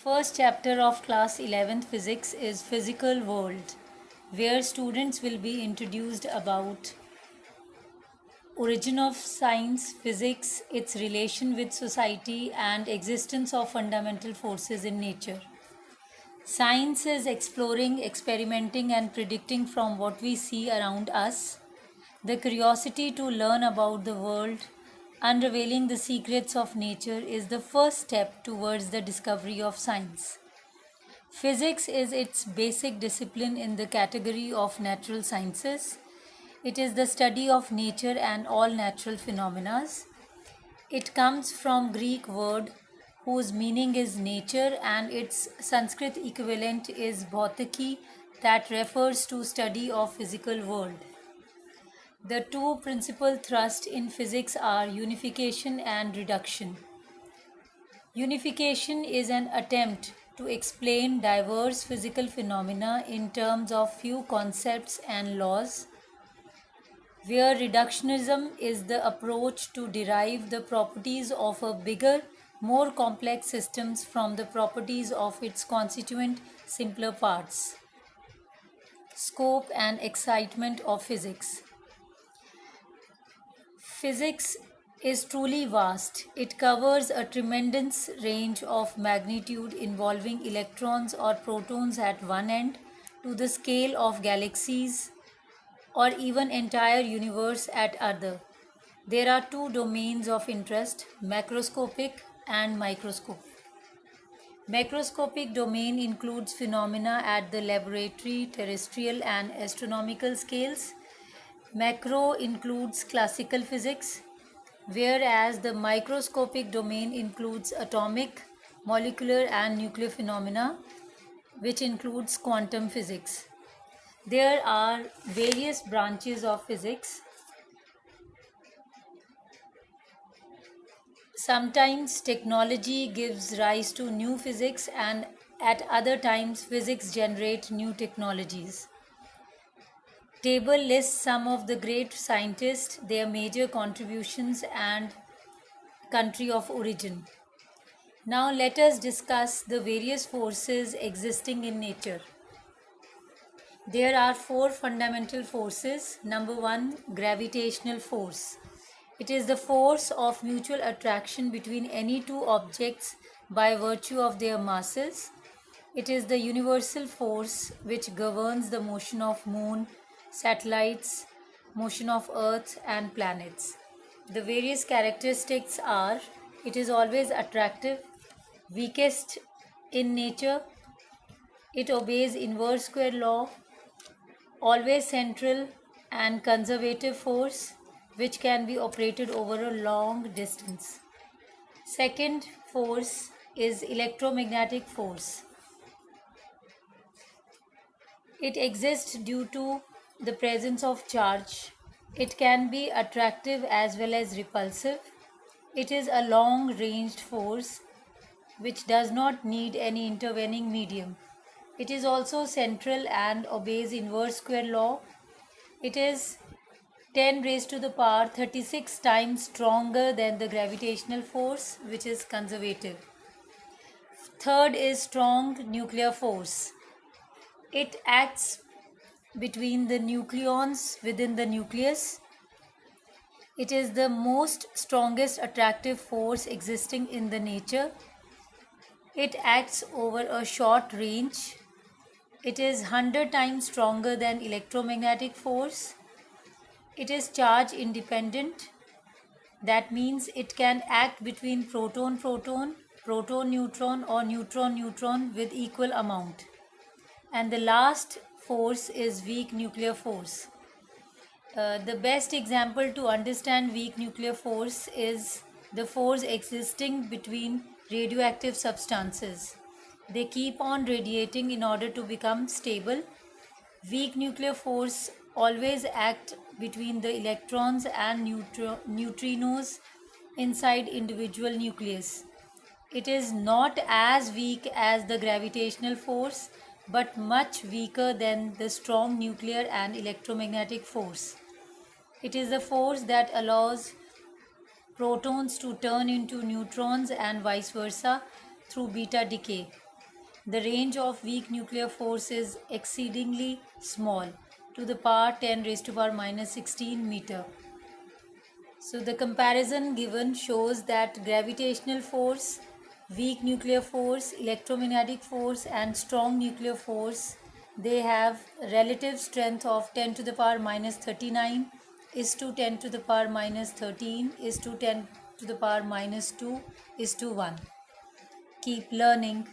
First chapter of class 11th physics is physical world, where students will be introduced about origin of science, physics, its relation with society and existence of fundamental forces in nature. Science is exploring, experimenting and predicting from what we see around us. The curiosity to learn about the world, unveiling the secrets of nature is the first step towards the discovery of science. Physics is its basic discipline in the category of natural sciences. It is the study of nature and all natural phenomena. It comes from Greek word whose meaning is nature and its Sanskrit equivalent is bhautiki that refers to study of physical world. The two principal thrusts in physics are unification and reduction. Unification is an attempt to explain diverse physical phenomena in terms of few concepts and laws, where reductionism is the approach to derive the properties of a bigger, more complex systems from the properties of its constituent simpler parts. Scope and excitement of physics. Physics is truly vast. It covers a tremendous range of magnitude involving electrons or protons at one end to the scale of galaxies or even entire universe at other. There are two domains of interest, macroscopic and microscopic. Macroscopic domain includes phenomena at the laboratory, terrestrial and astronomical scales. Macro includes classical physics, whereas the microscopic domain includes atomic, molecular and nuclear phenomena, which includes quantum physics. There are various branches of physics. Sometimes technology gives rise to new physics and at other times physics generate new technologies. Table lists some of the great scientists, their major contributions and country of origin. Now let us discuss the various forces existing in nature. There are four fundamental forces. Number one, gravitational force. It is the force of mutual attraction between any two objects by virtue of their masses. It is the universal force which governs the motion of moon, satellites, motion of earth and planets. The various characteristics are: it is always attractive, weakest in nature, it obeys inverse square law, always central and conservative force which can be operated over a long distance. Second force is electromagnetic force. It exists due to the presence of charge. It can be attractive as well as repulsive. It is a long-ranged force which does not need any intervening medium. It is also central and obeys inverse square law. It is 10 raised to the power 36 times stronger than the gravitational force, which is conservative. Third is strong nuclear force. It acts between the nucleons within the nucleus. It is the most strongest attractive force existing in the nature. It acts over a short range. It is 100 times stronger than electromagnetic force. It is charge independent. That means it can act between proton-proton, proton-neutron or neutron-neutron with equal amount. And the last force is weak nuclear force. The best example to understand weak nuclear force is the force existing between radioactive substances. They keep on radiating in order to become stable. Weak nuclear force always act between the electrons and neutrinos inside individual nucleus. It is not as weak as the gravitational force but much weaker than the strong nuclear and electromagnetic force. It is the force that allows protons to turn into neutrons and vice versa through beta decay. The range of weak nuclear force is exceedingly small, to the power 10 raised to power minus 16 meter. So the comparison given shows that gravitational force, weak nuclear force, electromagnetic force and strong nuclear force, they have relative strength of 10 to the power minus 39 is to 10 to the power minus 13 is to 10 to the power minus 2 is to 1. Keep learning.